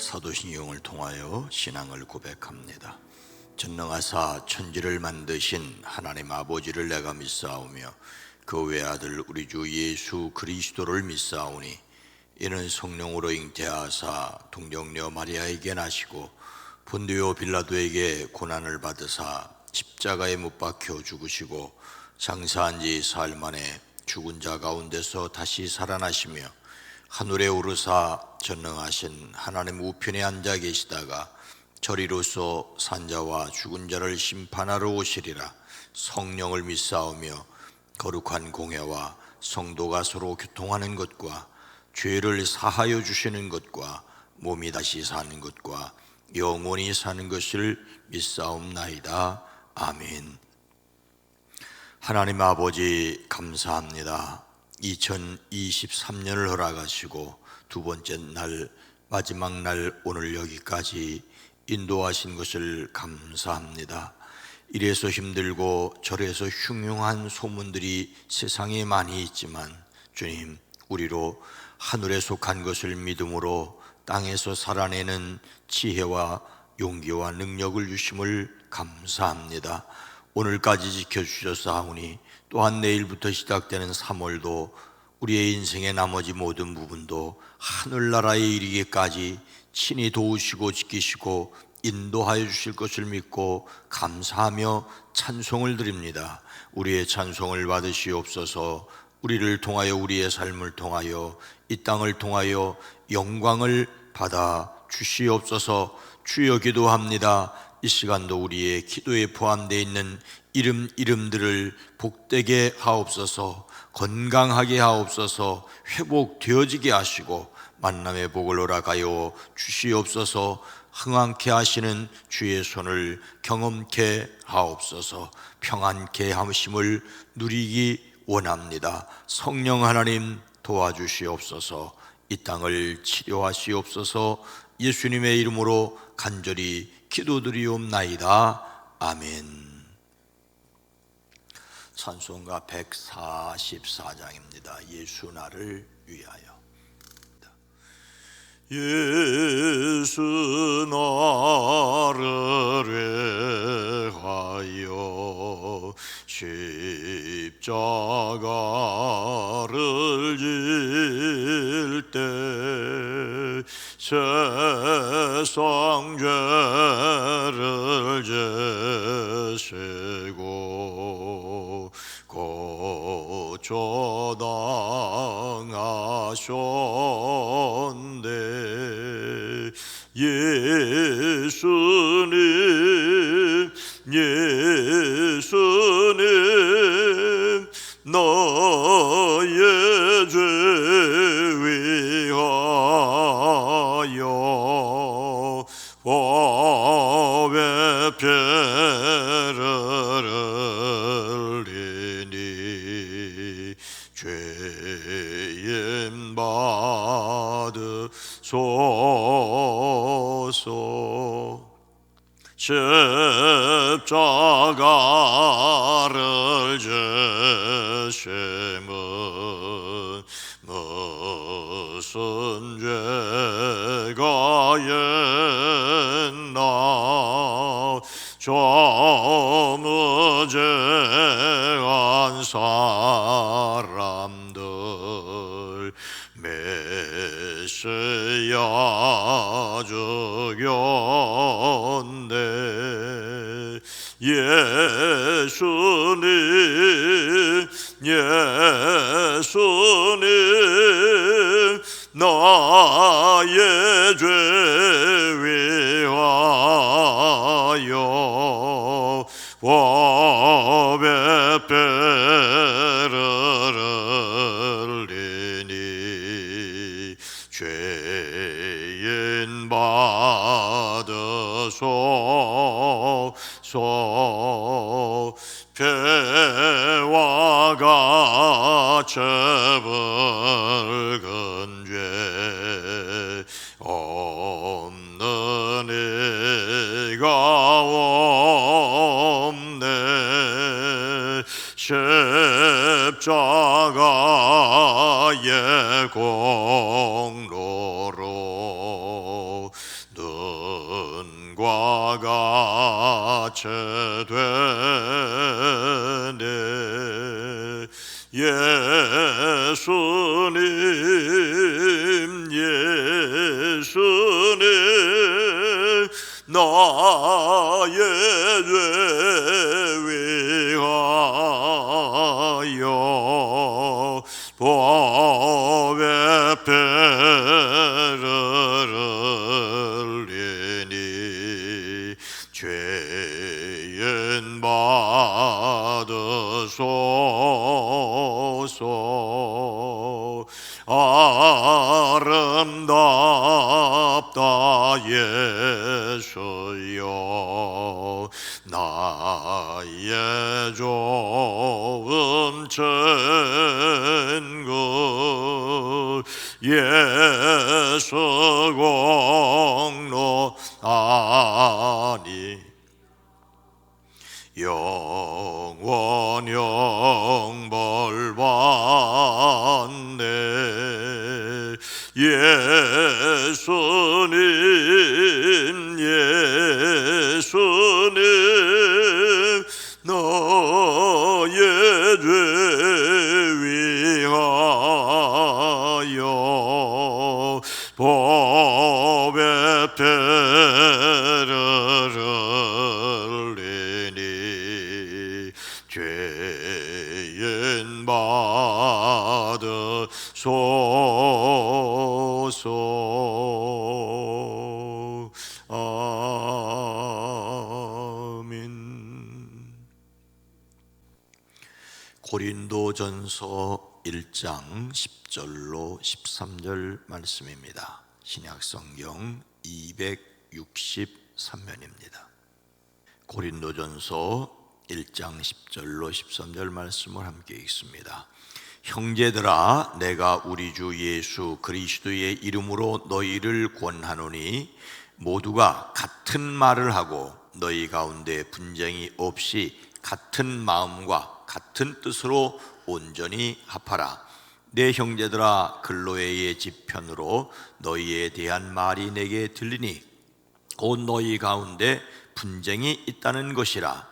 사도신경을 통하여 신앙을 고백합니다. 전능하사 천지를 만드신 하나님 아버지를 내가 믿사오며 그 외아들 우리 주 예수 그리스도를 믿사오니 이는 성령으로 잉태하사 동정녀 마리아에게 나시고 본디오 빌라도에게 고난을 받으사 십자가에 못 박혀 죽으시고 장사한 지 사흘 만에 죽은 자 가운데서 다시 살아나시며 하늘에 오르사 전능하신 하나님 우편에 앉아 계시다가 저리로서 산자와 죽은 자를 심판하러 오시리라. 성령을 믿사오며 거룩한 공회와 성도가 서로 교통하는 것과 죄를 사하여 주시는 것과 몸이 다시 사는 것과 영원히 사는 것을 믿사옵나이다. 아멘. 하나님 아버지 감사합니다. 2023년을 허락하시고 두 번째 날 마지막 날 오늘 여기까지 인도하신 것을 감사합니다. 이래서 힘들고 저래서 흉흉한 소문들이 세상에 많이 있지만 주님, 우리로 하늘에 속한 것을 믿음으로 땅에서 살아내는 지혜와 용기와 능력을 주심을 감사합니다. 오늘까지 지켜주셨사오니 또한 내일부터 시작되는 3월도 우리의 인생의 나머지 모든 부분도 하늘나라에 이르기까지 친히 도우시고 지키시고 인도하여 주실 것을 믿고 감사하며 찬송을 드립니다. 우리의 찬송을 받으시옵소서. 우리를 통하여 우리의 삶을 통하여 이 땅을 통하여 영광을 받아 주시옵소서. 주여 기도합니다. 이 시간도 우리의 기도에 포함되어 있는 이름들을 복되게 하옵소서. 건강하게 하옵소서. 회복되어지게 하시고 만남의 복을 허락하여 주시옵소서. 흥황케 하시는 주의 손을 경험케 하옵소서. 평안케 하심을 누리기 원합니다. 성령 하나님 도와주시옵소서. 이 땅을 치료하시옵소서. 예수님의 이름으로 간절히 기도드리옵나이다. 아멘. 찬송가 144장입니다. 예수 나를 위하여. 예수 나를 위하여 십자가를 질 때 세상 죄를 지시고 고쳐 당하셨네. 예수님 너의 죄 위하여 보배 피를 흘리니 죄인 받으소서. 십자가를 지심은 무슨 죄가 있나. 저 무죄한 사람들 메시아 죽였네. 예수님 나의 죄 위하여 보배 피를 흘리니 죄인 받으소서. 배와 같이 붉은 죄 없는 이가 없네. 십자가의 공로로 되네. 예수님 나의 죄 위하여 법의 배를 흘리니 죄인 받으소서. 아름답다 예수여 나의 좋은 친구 예수 공로 아니 영원 영벌 받네. 예수님 나의 죄 위하여 법의 배를 흘리니 죄인 받으소서. 아멘. 고린도전서 1장 10절로 13절 말씀입니다. 신약성경 263면입니다. 고린도전서 1장 10절로 13절 말씀을 함께 읽습니다. 형제들아, 내가 우리 주 예수 그리스도의 이름으로 너희를 권하노니 모두가 같은 말을 하고 너희 가운데 분쟁이 없이 같은 마음과 같은 뜻으로 온전히 합하라. 내 형제들아, 글로에의 집편으로 너희에 대한 말이 내게 들리니 곧 너희 가운데 분쟁이 있다는 것이라.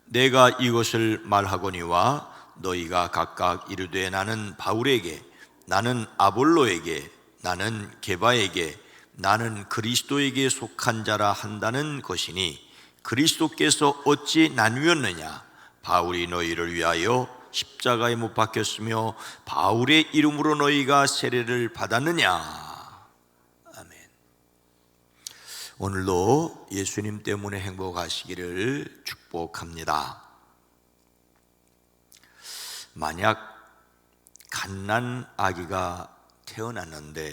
내가 이것을 말하거니와 너희가 각각 이르되 나는 바울에게, 나는 아볼로에게, 나는 게바에게, 나는 그리스도에게 속한 자라 한다는 것이니 그리스도께서 어찌 나뉘었느냐? 바울이 너희를 위하여 십자가에 못 박혔으며 바울의 이름으로 너희가 세례를 받았느냐? 아멘. 오늘도 예수님 때문에 행복하시기를 축복합니다. 만약 갓난 아기가 태어났는데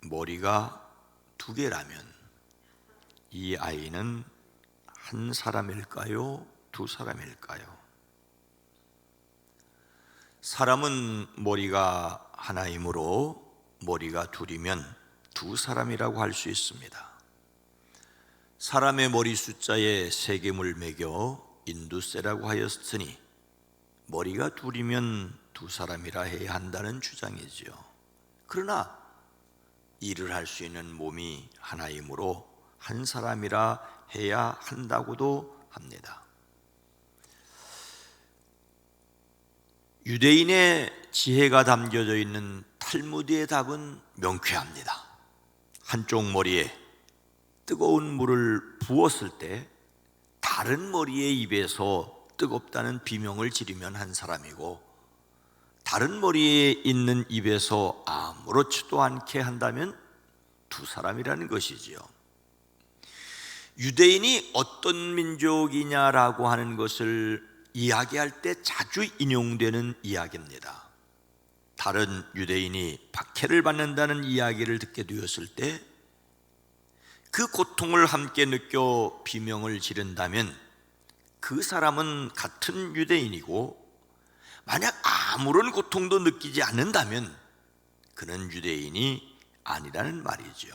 머리가 2개라면 이 아이는 한 사람일까요? 2사람일까요? 사람은 머리가 하나이므로 머리가 2이면 2사람이라고 할 수 있습니다. 사람의 머리 숫자에 세겜을 매겨 인두세라고 하였으니 머리가 2이면 2사람이라 해야 한다는 주장이지요. 그러나 일을 할 수 있는 몸이 하나이므로 한 사람이라 해야 한다고도 합니다. 유대인의 지혜가 담겨져 있는 탈무드의 답은 명쾌합니다. 한쪽 머리에 뜨거운 물을 부었을 때 다른 머리의 입에서 뜨겁다는 비명을 지르면 한 사람이고, 다른 머리에 있는 입에서 아무렇지도 않게 한다면 2사람이라는 것이지요. 유대인이 어떤 민족이냐라고 하는 것을 이야기할 때 자주 인용되는 이야기입니다. 다른 유대인이 박해를 받는다는 이야기를 듣게 되었을 때 그 고통을 함께 느껴 비명을 지른다면 그 사람은 같은 유대인이고, 만약 아무런 고통도 느끼지 않는다면 그는 유대인이 아니라는 말이죠.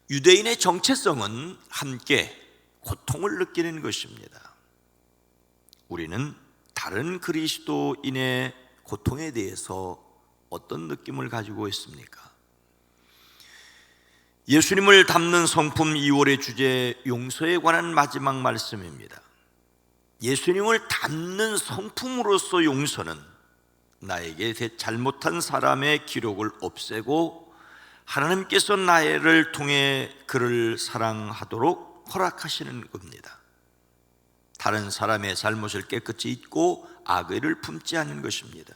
유대인의 정체성은 함께 고통을 느끼는 것입니다. 우리는 다른 그리스도인의 고통에 대해서 어떤 느낌을 가지고 있습니까? 예수님을 담는 성품 2월의 주제 용서에 관한 마지막 말씀입니다. 예수님을 담는 성품으로서 용서는 나에게 잘못한 사람의 기록을 없애고 하나님께서 나를 통해 그를 사랑하도록 허락하시는 겁니다. 다른 사람의 잘못을 깨끗이 잊고 악의를 품지 않는 것입니다.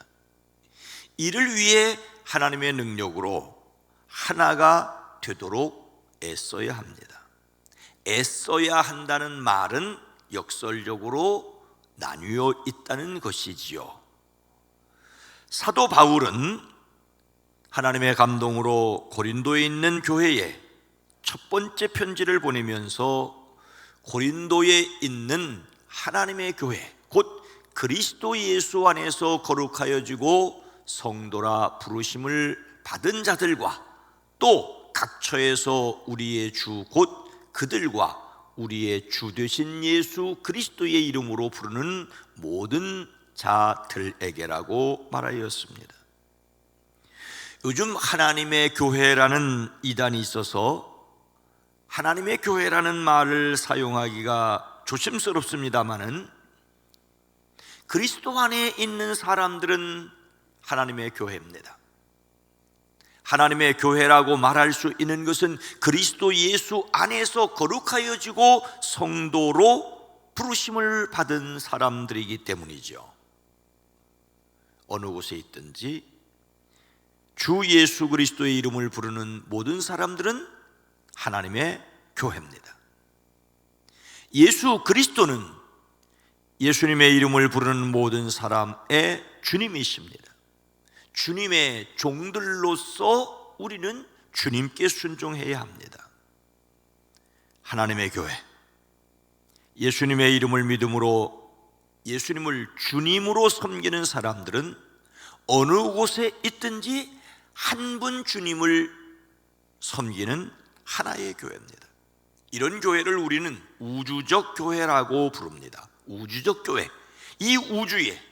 이를 위해 하나님의 능력으로 하나가 되도록 애써야 합니다. 애써야 한다는 말은 역설적으로 나뉘어 있다는 것이지요. 사도 바울은 하나님의 감동으로 고린도에 있는 교회에 첫 번째 편지를 보내면서 고린도에 있는 하나님의 교회, 곧 그리스도 예수 안에서 거룩하여지고 성도라 부르심을 받은 자들과 또 각 처에서 우리의 주 곧 그들과 우리의 주 되신 예수 그리스도의 이름으로 부르는 모든 자들에게라고 말하였습니다. 요즘 하나님의 교회라는 이단이 있어서 하나님의 교회라는 말을 사용하기가 조심스럽습니다마는 그리스도 안에 있는 사람들은 하나님의 교회입니다. 하나님의 교회라고 말할 수 있는 것은 그리스도 예수 안에서 거룩하여지고 성도로 부르심을 받은 사람들이기 때문이죠. 어느 곳에 있든지 주 예수 그리스도의 이름을 부르는 모든 사람들은 하나님의 교회입니다. 예수 그리스도는 예수님의 이름을 부르는 모든 사람의 주님이십니다. 주님의 종들로서 우리는 주님께 순종해야 합니다. 하나님의 교회, 예수님의 이름을 믿음으로 예수님을 주님으로 섬기는 사람들은 어느 곳에 있든지 한 분 주님을 섬기는 하나의 교회입니다. 이런 교회를 우리는 우주적 교회라고 부릅니다. 우주적 교회, 이 우주에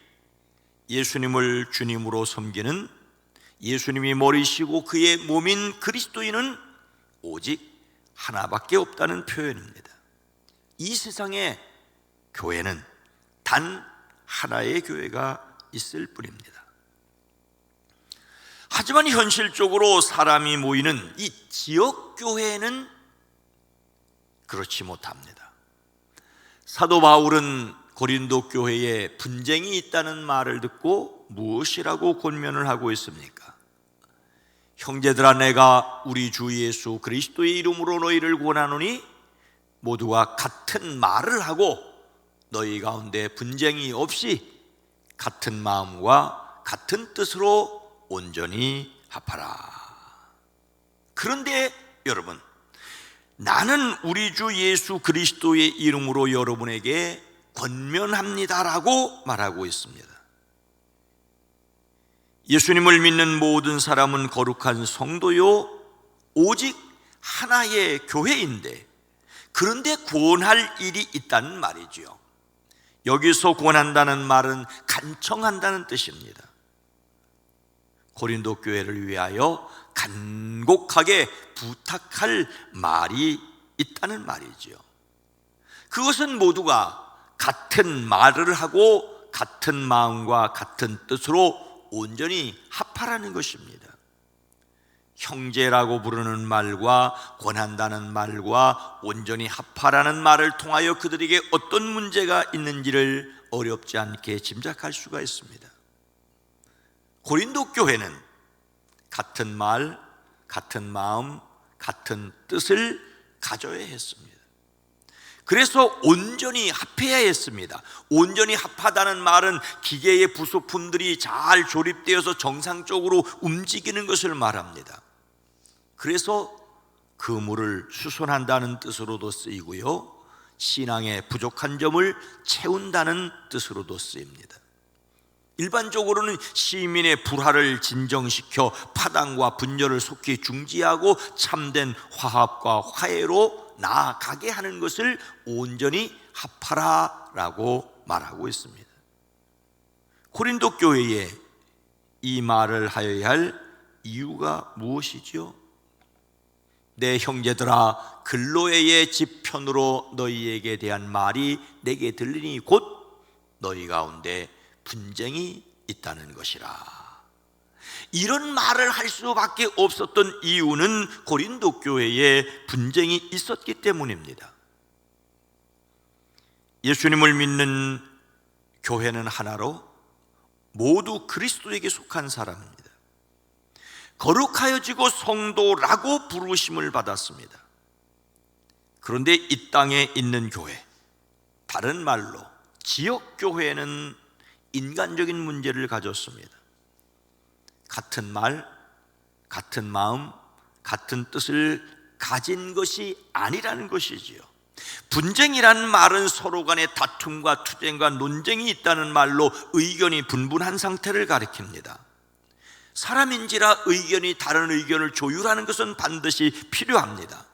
예수님을 주님으로 섬기는 예수님이 머리시고 그의 몸인 그리스도인은 오직 하나밖에 없다는 표현입니다. 이 세상에 교회는 단 하나의 교회가 있을 뿐입니다. 하지만 현실적으로 사람이 모이는 이 지역교회는 그렇지 못합니다. 사도 바울은 고린도 교회에 분쟁이 있다는 말을 듣고 무엇이라고 권면을 하고 있습니까? 형제들아, 내가 우리 주 예수 그리스도의 이름으로 너희를 권하노니 모두가 같은 말을 하고 너희 가운데 분쟁이 없이 같은 마음과 같은 뜻으로 온전히 합하라. 그런데 여러분, 나는 우리 주 예수 그리스도의 이름으로 여러분에게 권면합니다라고 말하고 있습니다. 예수님을 믿는 모든 사람은 거룩한 성도요 오직 하나의 교회인데, 그런데 구원할 일이 있다는 말이지요. 여기서 구원한다는 말은 간청한다는 뜻입니다. 고린도 교회를 위하여 간곡하게 부탁할 말이 있다는 말이지요. 그것은 모두가 같은 말을 하고 같은 마음과 같은 뜻으로 온전히 합하라는 것입니다. 형제라고 부르는 말과 권한다는 말과 온전히 합하라는 말을 통하여 그들에게 어떤 문제가 있는지를 어렵지 않게 짐작할 수가 있습니다. 고린도 교회는 같은 말, 같은 마음, 같은 뜻을 가져야 했습니다. 그래서 온전히 합해야 했습니다. 온전히 합하다는 말은 기계의 부속품들이 잘 조립되어서 정상적으로 움직이는 것을 말합니다. 그래서 그물을 수선한다는 뜻으로도 쓰이고요, 신앙의 부족한 점을 채운다는 뜻으로도 쓰입니다. 일반적으로는 시민의 불화를 진정시켜 파당과 분열을 속히 중지하고 참된 화합과 화해로 나아가게 하는 것을 온전히 합하라라고 말하고 있습니다. 고린도 교회에 이 말을 하여야 할 이유가 무엇이죠? 내 형제들아, 글로에의 집 편으로 너희에게 대한 말이 내게 들리니 곧 너희 가운데 분쟁이 있다는 것이라. 이런 말을 할 수밖에 없었던 이유는 고린도 교회에 분쟁이 있었기 때문입니다. 예수님을 믿는 교회는 하나로 모두 그리스도에게 속한 사람입니다. 거룩하여지고 성도라고 부르심을 받았습니다. 그런데 이 땅에 있는 교회, 다른 말로 지역교회는 인간적인 문제를 가졌습니다. 같은 말, 같은 마음, 같은 뜻을 가진 것이 아니라는 것이지요. 분쟁이라는 말은 서로 간의 다툼과 투쟁과 논쟁이 있다는 말로 의견이 분분한 상태를 가리킵니다. 사람인지라 의견이 다른 의견을 조율하는 것은 반드시 필요합니다.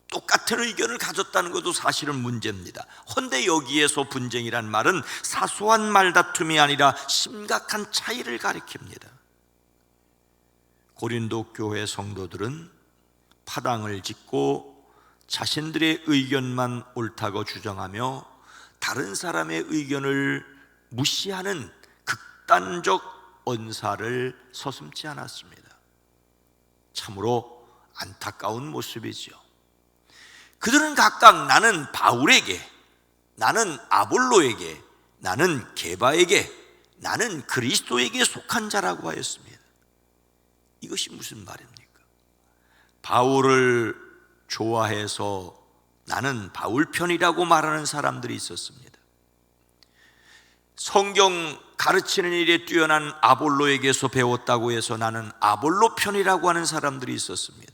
똑같은 의견을 가졌다는 것도 사실은 문제입니다. 헌데 여기에서 분쟁이란 말은 사소한 말다툼이 아니라 심각한 차이를 가리킵니다. 고린도 교회 성도들은 파당을 짓고 자신들의 의견만 옳다고 주장하며 다른 사람의 의견을 무시하는 극단적 언사를 서슴지 않았습니다. 참으로 안타까운 모습이지요. 그들은 각각 나는 바울에게, 나는 아볼로에게, 나는 게바에게, 나는 그리스도에게 속한 자라고 하였습니다. 이것이 무슨 말입니까? 바울을 좋아해서 나는 바울 편이라고 말하는 사람들이 있었습니다. 성경 가르치는 일에 뛰어난 아볼로에게서 배웠다고 해서 나는 아볼로 편이라고 하는 사람들이 있었습니다.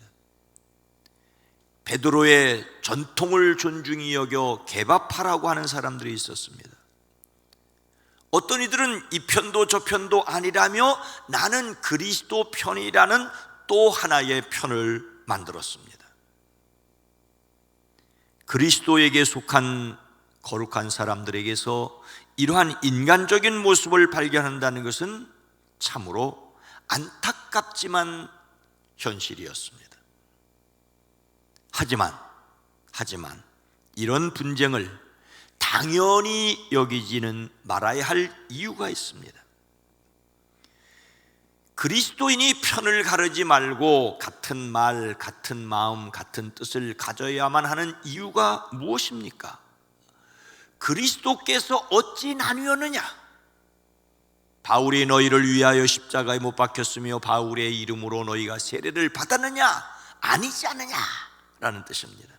베드로의 전통을 존중히 여겨 게바파라고 하는 사람들이 있었습니다. 어떤 이들은 이 편도 저 편도 아니라며 나는 그리스도 편이라는 또 하나의 편을 만들었습니다. 그리스도에게 속한 거룩한 사람들에게서 이러한 인간적인 모습을 발견한다는 것은 참으로 안타깝지만 현실이었습니다. 하지만 이런 분쟁을 당연히 여기지는 말아야 할 이유가 있습니다. 그리스도인이 편을 가르지 말고 같은 말, 같은 마음, 같은 뜻을 가져야만 하는 이유가 무엇입니까? 그리스도께서 어찌 나뉘었느냐? 바울이 너희를 위하여 십자가에 못 박혔으며 바울의 이름으로 너희가 세례를 받았느냐? 아니지 않느냐? 라는 뜻입니다.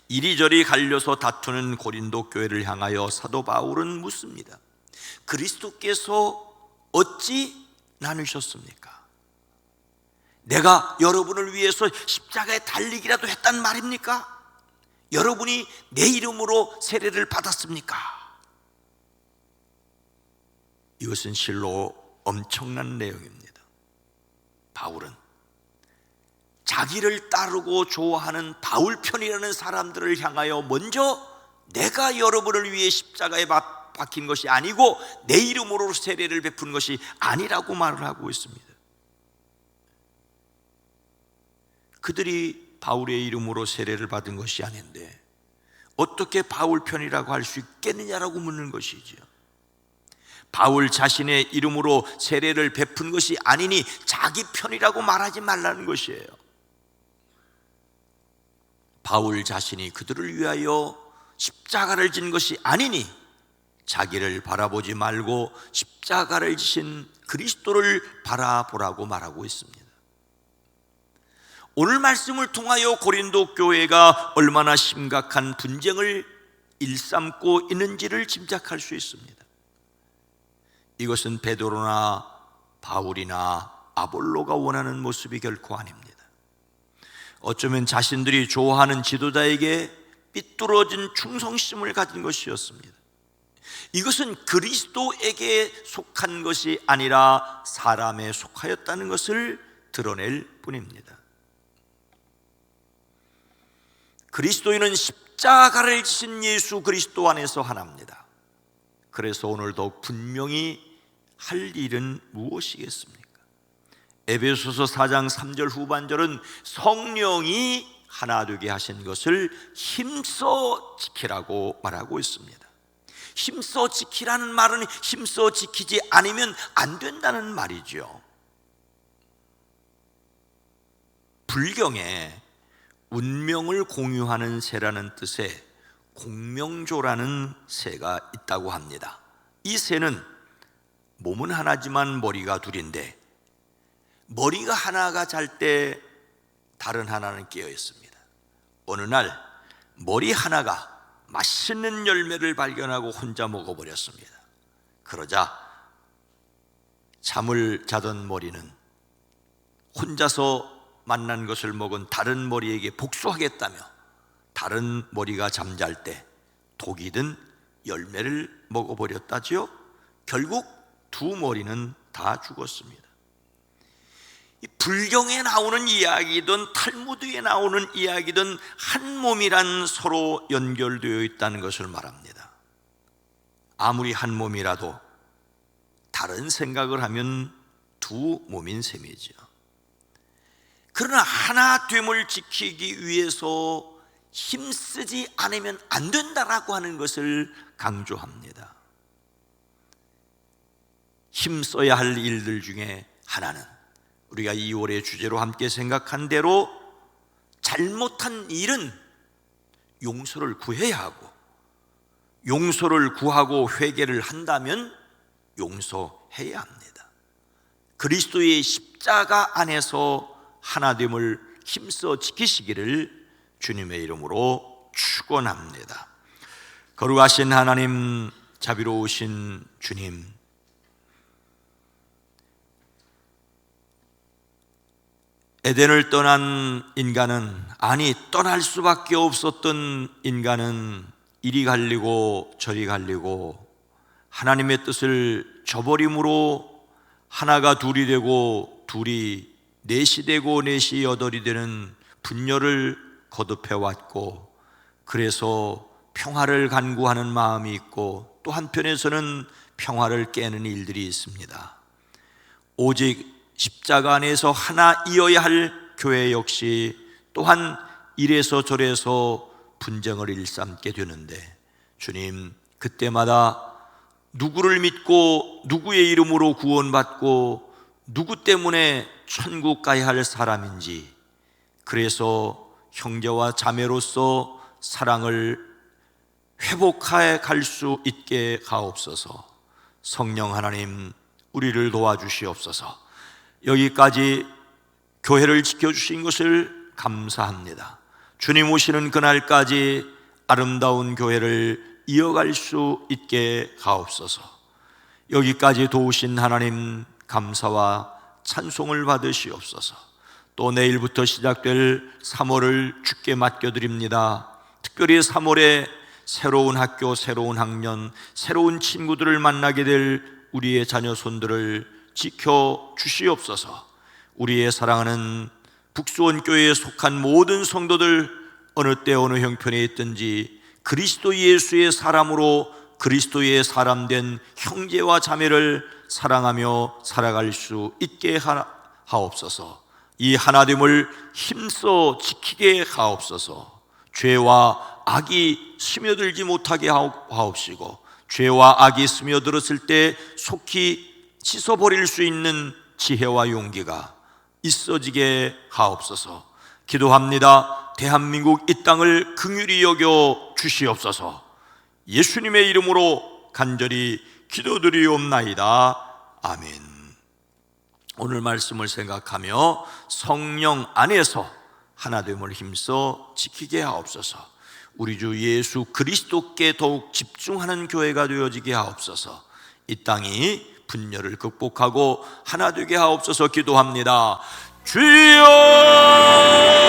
이리저리 갈려서 다투는 고린도 교회를 향하여 사도 바울은 묻습니다. 그리스도께서 어찌 나누셨습니까? 내가 여러분을 위해서 십자가에 달리기라도 했단 말입니까? 여러분이 내 이름으로 세례를 받았습니까? 이것은 실로 엄청난 내용입니다. 바울은 자기를 따르고 좋아하는 바울 편이라는 사람들을 향하여 먼저 내가 여러분을 위해 십자가에 박힌 것이 아니고 내 이름으로 세례를 베푼 것이 아니라고 말을 하고 있습니다. 그들이 바울의 이름으로 세례를 받은 것이 아닌데 어떻게 바울 편이라고 할 수 있겠느냐라고 묻는 것이지요. 바울 자신의 이름으로 세례를 베푼 것이 아니니 자기 편이라고 말하지 말라는 것이에요. 바울 자신이 그들을 위하여 십자가를 진 것이 아니니 자기를 바라보지 말고 십자가를 지신 그리스도를 바라보라고 말하고 있습니다. 오늘 말씀을 통하여 고린도 교회가 얼마나 심각한 분쟁을 일삼고 있는지를 짐작할 수 있습니다. 이것은 베드로나 바울이나 아볼로가 원하는 모습이 결코 아닙니다. 어쩌면 자신들이 좋아하는 지도자에게 삐뚤어진 충성심을 가진 것이었습니다. 이것은 그리스도에게 속한 것이 아니라 사람에 속하였다는 것을 드러낼 뿐입니다. 그리스도인은 십자가를 지신 예수 그리스도 안에서 하나입니다. 그래서 오늘 더욱 분명히 할 일은 무엇이겠습니까? 에베소서 4장 3절 후반절은 성령이 하나 되게 하신 것을 힘써 지키라고 말하고 있습니다. 힘써 지키라는 말은 힘써 지키지 않으면 안 된다는 말이죠. 불경에 운명을 공유하는 새라는 뜻의 공명조라는 새가 있다고 합니다. 이 새는 몸은 하나지만 머리가 둘인데 머리가 하나가 잘 때 다른 하나는 깨어 있습니다. 어느 날 머리 하나가 맛있는 열매를 발견하고 혼자 먹어버렸습니다. 그러자 잠을 자던 머리는 혼자서 만난 것을 먹은 다른 머리에게 복수하겠다며 다른 머리가 잠잘 때 독이 든 열매를 먹어버렸다지요. 결국 두 머리는 다 죽었습니다. 이 불경에 나오는 이야기든 탈무드에 나오는 이야기든 한 몸이란 서로 연결되어 있다는 것을 말합니다. 아무리 한 몸이라도 다른 생각을 하면 두 몸인 셈이죠. 그러나 하나됨을 지키기 위해서 힘쓰지 않으면 안 된다라고 하는 것을 강조합니다. 힘써야 할 일들 중에 하나는 우리가 2월의 주제로 함께 생각한 대로 잘못한 일은 용서를 구해야 하고, 용서를 구하고 회개를 한다면 용서해야 합니다. 그리스도의 십자가 안에서 하나됨을 힘써 지키시기를 주님의 이름으로 축원합니다. 거룩하신 하나님, 자비로우신 주님, 에덴을 떠난 인간은, 아니 떠날 수밖에 없었던 인간은 이리 갈리고 저리 갈리고 하나님의 뜻을 저버림으로 하나가 둘이 되고 둘이 넷이 되고 넷이 여덟이 되는 분열을 거듭해왔고, 그래서 평화를 간구하는 마음이 있고 또 한편에서는 평화를 깨는 일들이 있습니다. 오직 십자가 안에서 하나이어야 할 교회 역시 또한 이래서 저래서 분쟁을 일삼게 되는데, 주님, 그때마다 누구를 믿고 누구의 이름으로 구원받고 누구 때문에 천국 가야 할 사람인지, 그래서 형제와 자매로서 사랑을 회복해 갈 수 있게 하옵소서. 성령 하나님, 우리를 도와주시옵소서. 여기까지 교회를 지켜주신 것을 감사합니다. 주님 오시는 그날까지 아름다운 교회를 이어갈 수 있게 하옵소서. 여기까지 도우신 하나님, 감사와 찬송을 받으시옵소서. 또 내일부터 시작될 3월을 주께 맡겨드립니다. 특별히 3월에 새로운 학교, 새로운 학년, 새로운 친구들을 만나게 될 우리의 자녀 손들을 지켜 주시옵소서. 우리의 사랑하는 북수원교회에 속한 모든 성도들, 어느 때 어느 형편에 있든지 그리스도 예수의 사람으로 그리스도의 사람된 형제와 자매를 사랑하며 살아갈 수 있게 하옵소서. 이 하나됨을 힘써 지키게 하옵소서. 죄와 악이 스며들지 못하게 하옵시고, 죄와 악이 스며들었을 때 속히 씻어버릴 수 있는 지혜와 용기가 있어지게 하옵소서. 기도합니다. 대한민국 이 땅을 긍휼히 여겨 주시옵소서. 예수님의 이름으로 간절히 기도드리옵나이다. 아멘. 오늘 말씀을 생각하며 성령 안에서 하나됨을 힘써 지키게 하옵소서. 우리 주 예수 그리스도께 더욱 집중하는 교회가 되어지게 하옵소서. 이 땅이 분열을 극복하고 하나 되게 하옵소서. 기도합니다. 주여!